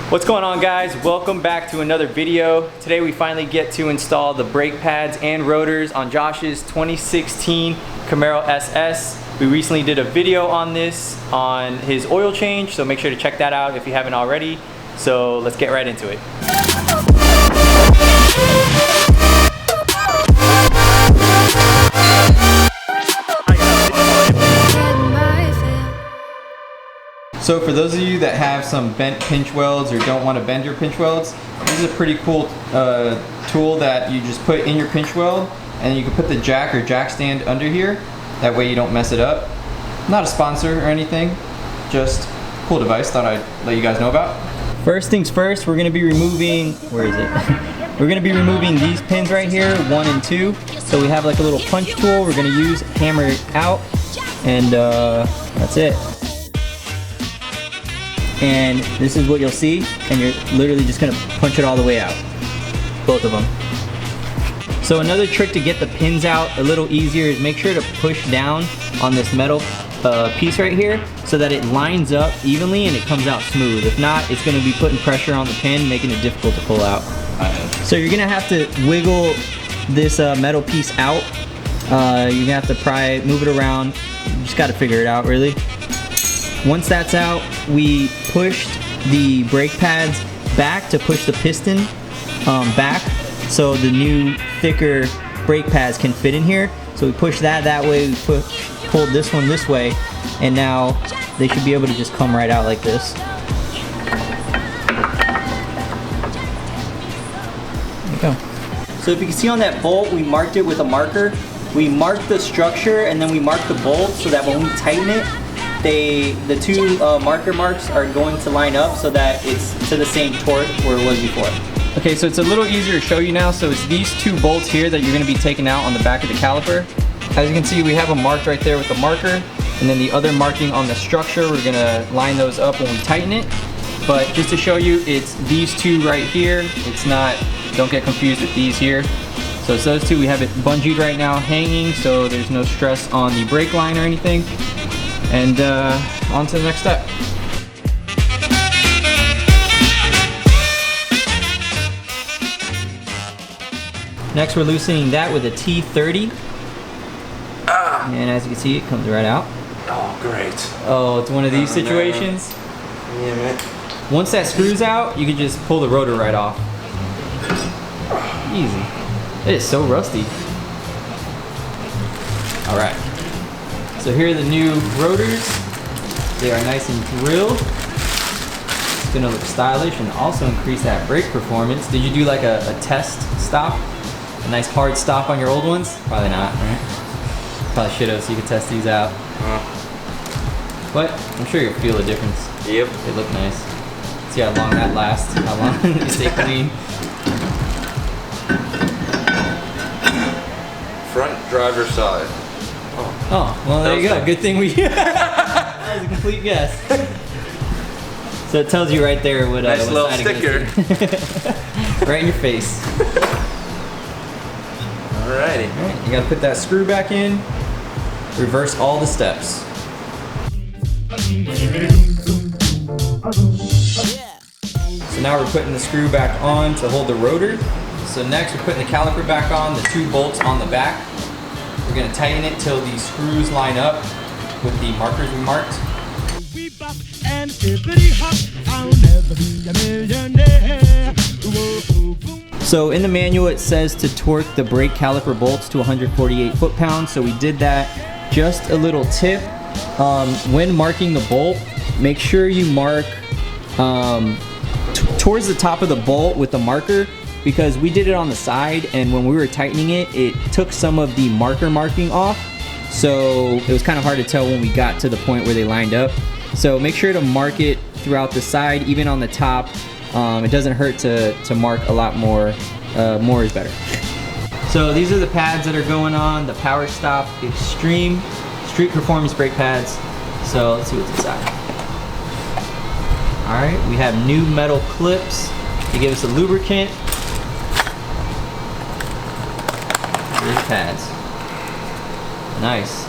What's going on, guys? Welcome back to another video. Today we finally get to install the brake pads and rotors on Josh's 2016 Camaro SS. We recently did a video on this on his oil change, so make sure to check that out if you haven't already. So let's get right into it. So for those of you that have some bent pinch welds or don't want to bend your pinch welds, this is a pretty cool tool that you just put in your pinch weld, and you can put the jack or jack stand under here. That way you don't mess it up. Not a sponsor or anything, just a cool device thought I'd let you guys know about. First things first, we're going to be removing, where is it? We're going to be removing these pins right here, 1 and 2. So we have like a little punch tool we're going to use, hammer it out, and that's it. And this is what you'll see, and you're literally just gonna punch it all the way out, both of them. So another trick to get the pins out a little easier is make sure to push down on this metal piece right here so that it lines up evenly and it comes out smooth. If not, it's gonna be putting pressure on the pin, making it difficult to pull out. So you're gonna have to wiggle this metal piece out. You're gonna have to pry it, move it around. You just gotta figure it out, really. Once that's out, we pushed the brake pads back to push the piston back so the new thicker brake pads can fit in here. So we pushed that way, we pulled this one this way, and now they should be able to just come right out like this. There you go. So if you can see on that bolt, we marked it with a marker. We marked the structure and then we marked the bolt so that when we tighten it, the two marker marks are going to line up so that it's to the same torque where it was before. Okay, so it's a little easier to show you now. So it's these two bolts here that you're going to be taking out on the back of the caliper. As you can see, we have them marked right there with the marker, and then the other marking on the structure, we're going to line those up when we tighten it. But just to show you, it's these two right here. It's not, don't get confused with these here. So it's those two. We have it bungeed right now, hanging, so there's no stress on the brake line or anything. And on to the next step. Next, we're loosening that with a T30. And as you can see, it comes right out. Oh, great. Oh, it's one of these situations? Yeah, man. Once that screws out, you can just pull the rotor right off. Easy. It is so rusty. All right. So here are the new rotors. They are nice and drilled. It's gonna look stylish and also increase that brake performance. Did you do like a test stop? A nice hard stop on your old ones? Probably not, right? Probably should have so you could test these out. But I'm sure you'll feel a difference. Yep. They look nice. See how long that lasts, how long they stay clean. Front driver's side. Oh, well there you go. Good thing we... That was a complete guess. So it tells you right there what... Nice little sticker. Right in your face. Alrighty. Alright, you gotta put that screw back in. Reverse all the steps. So now we're putting the screw back on to hold the rotor. So next we're putting the caliper back on, the two bolts on the back. We're going to tighten it till the screws line up with the markers we marked. So in the manual it says to torque the brake caliper bolts to 148 foot-pounds. So we did that. Just a little tip, when marking the bolt, make sure you mark towards the top of the bolt with the marker, because we did it on the side, and when we were tightening it, it took some of the marker marking off. So it was kind of hard to tell when we got to the point where they lined up. So make sure to mark it throughout the side, even on the top. It doesn't hurt to mark a lot more. More is better. So these are the pads that are going on, the Power Stop Extreme Street Performance brake pads. So let's see what's inside. All right, we have new metal clips to give us a lubricant. Here's pads. Nice.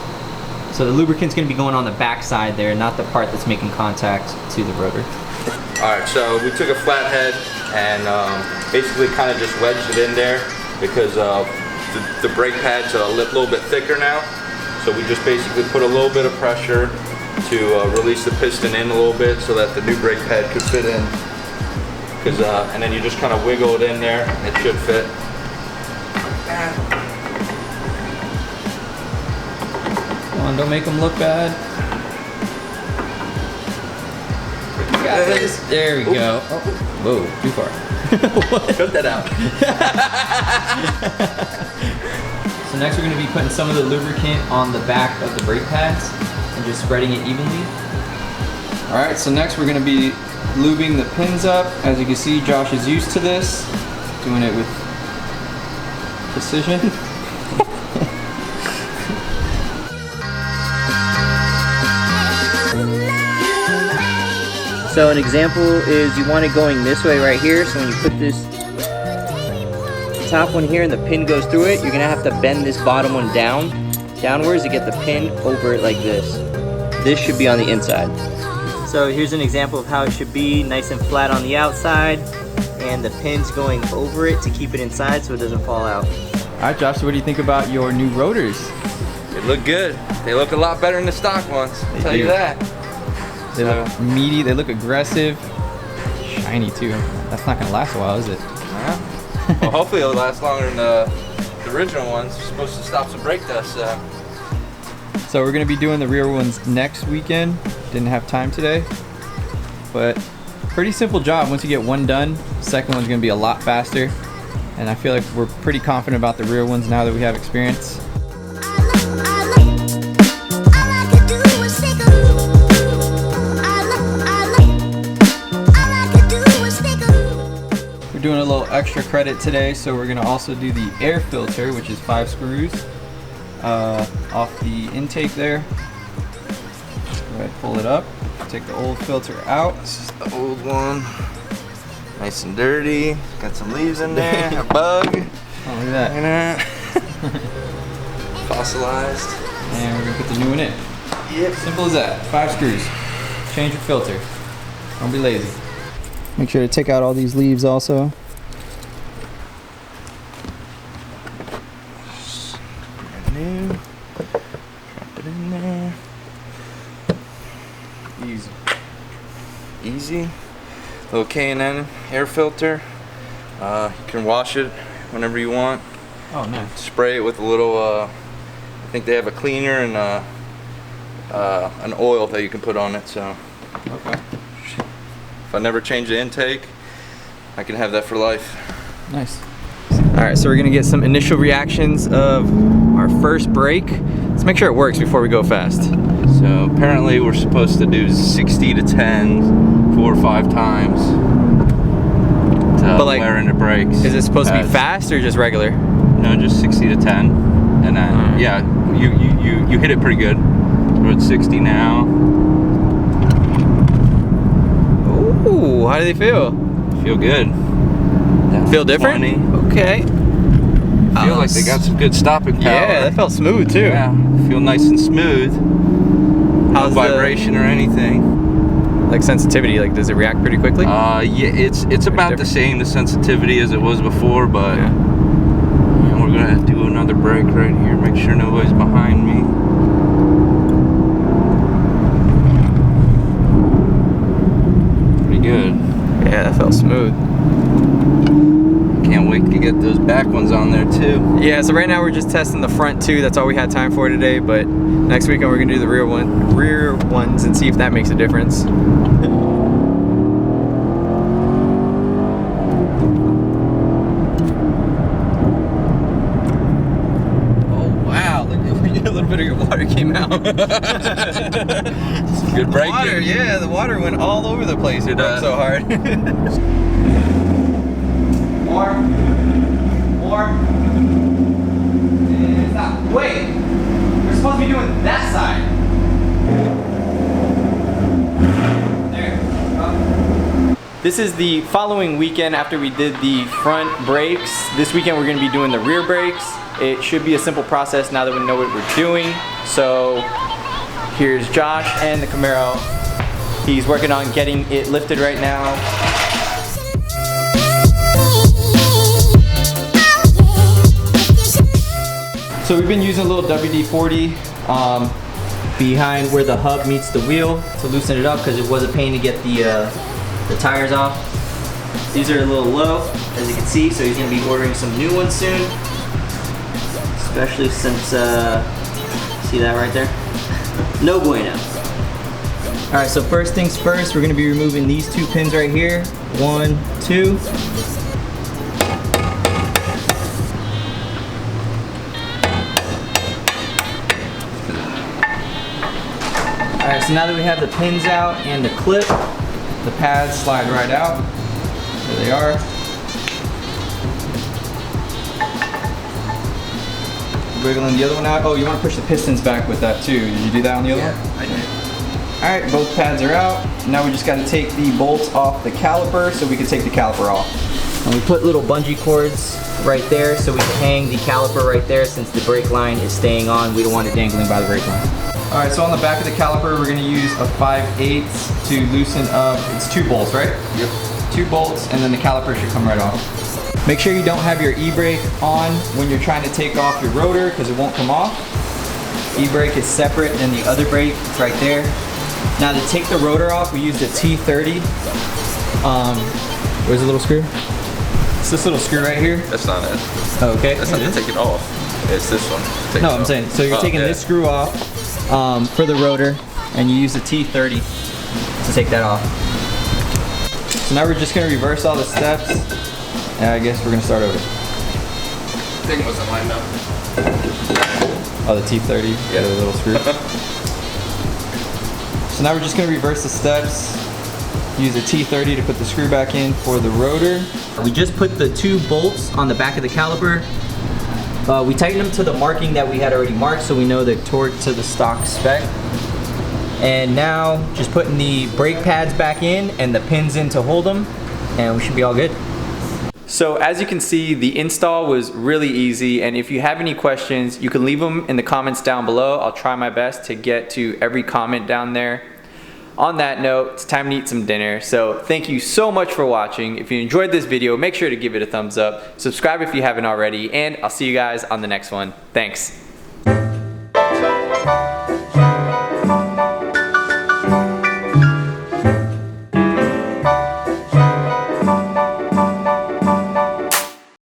So the lubricant's going to be going on the back side there, not the part that's making contact to the rotor. Alright, so we took a flathead and basically kind of just wedged it in there because the brake pad's a little bit thicker now. So we just basically put a little bit of pressure to release the piston in a little bit so that the new brake pad could fit in. And then you just kind of wiggle it in there and it should fit. Come on, don't make them look bad. Got this. There we go. Oh, whoa, too far. Cut that out. So next we're going to be putting some of the lubricant on the back of the brake pads and just spreading it evenly. Alright, so next we're going to be lubing the pins up. As you can see, Josh is used to this. Doing it with precision. So an example is you want it going this way right here. So when you put this top one here and the pin goes through it, you're gonna have to bend this bottom one downwards to get the pin over it like this. This should be on the inside. So here's an example of how it should be, nice and flat on the outside, and the pin's going over it to keep it inside so it doesn't fall out. All right, Josh, so what do you think about your new rotors? They look good. They look a lot better than the stock ones, I'll tell you that. They look meaty, they look aggressive, shiny too. That's not gonna last a while, is it? Yeah. Well, hopefully it'll last longer than the original ones. It's supposed to stop some brake dust. So we're gonna be doing the rear ones next weekend. Didn't have time today, but pretty simple job. Once you get one done, second one's gonna be a lot faster. And I feel like we're pretty confident about the rear ones now that we have experience. We're doing a little extra credit today, so we're gonna also do the air filter, which is 5 screws off the intake there. Go ahead, pull it up, take the old filter out. This is the old one, nice and dirty. Got some leaves in there, a bug. Oh, look at that. Fossilized. And we're gonna put the new one in. Yep. Simple as that. 5 screws. Change your filter. Don't be lazy. Make sure to take out all these leaves also. Brand new. Drop it in there. Easy. Easy. Little K&N air filter. You can wash it whenever you want. Oh, nice. Spray it with a little, I think they have a cleaner and an oil that you can put on it. So Okay. if I never change the intake, I can have that for life. Nice. Alright, so we're gonna get some initial reactions of our first brake. Let's make sure it works before we go fast. So apparently we're supposed to do 60 to 10 4 or 5 times to wear in the brakes. Is it supposed to be fast or just regular? No, just 60 to 10. And then, yeah, you hit it pretty good. We're at 60 now. Ooh, how do they feel? Feel good. Feel different? 20. Okay. Feel like they got some good stopping power. Yeah, that felt smooth too. Yeah, feel nice and smooth. How's no vibration or anything. Like sensitivity, like does it react pretty quickly? Yeah, it's about the same, the sensitivity as it was before, but yeah. And we're gonna do another brake right here, make sure nobody's behind me. Pretty good. Yeah, that felt smooth. Can't wait to get those back ones on there too. Yeah, so right now we're just testing the front two. That's all we had time for today, but next weekend we're gonna do the rear ones and see if that makes a difference. Oh wow, look at a little bit of your water came out. Good brake. Water, yeah, the water went all over the place. It broke so hard. More. And stop. Wait, we're supposed to be doing that side. There. This is the following weekend after we did the front brakes. This weekend we're going to be doing the rear brakes. It should be a simple process now that we know what we're doing. So here's Josh and the Camaro He's working on getting it lifted right now. So we've been using a little WD-40 behind where the hub meets the wheel to loosen it up because it was a pain to get the tires off. These are a little low, as you can see, so he's going to be ordering some new ones soon. Especially since, see that right there? No bueno. Alright, so first things first, we're going to be removing these two pins right here. 1, 2. Alright, so now that we have the pins out and the clip, the pads slide right out. There they are. Wiggling the other one out. Oh, you want to push the pistons back with that too. Did you do that on the other one? I did. Alright, both pads are out. Now we just got to take the bolts off the caliper so we can take the caliper off. And we put little bungee cords right there so we can hang the caliper right there since the brake line is staying on. We don't want it dangling by the brake line. Alright, so on the back of the caliper, we're going to use a 5/8 to loosen up. It's 2 bolts, right? Yep. 2 bolts, and then the caliper should come right off. Make sure you don't have your e-brake on when you're trying to take off your rotor because it won't come off. E-brake is separate than the other brake. It's right there. Now to take the rotor off, we use the T30. Where's the little screw? It's this little screw right here. That's not it. Oh, okay. That's not to take it off. It's this one. No, I'm saying, so you're taking this screw off for the rotor, and you use the T30 to take that off. So now we're just gonna reverse all the steps, and I guess we're gonna start over. Thing wasn't lined up. Oh, the T30, yeah, the little screw. So now we're just gonna reverse the steps, use the T30 to put the screw back in for the rotor. We just put the 2 bolts on the back of the caliper. We tightened them to the marking that we had already marked so we know the torque to the stock spec. And now just putting the brake pads back in and the pins in to hold them, and we should be all good. So as you can see, the install was really easy, and if you have any questions, you can leave them in the comments down below. I'll try my best to get to every comment down there. On that note, it's time to eat some dinner. So thank you so much for watching. If you enjoyed this video, make sure to give it a thumbs up. Subscribe if you haven't already, and I'll see you guys on the next one. Thanks.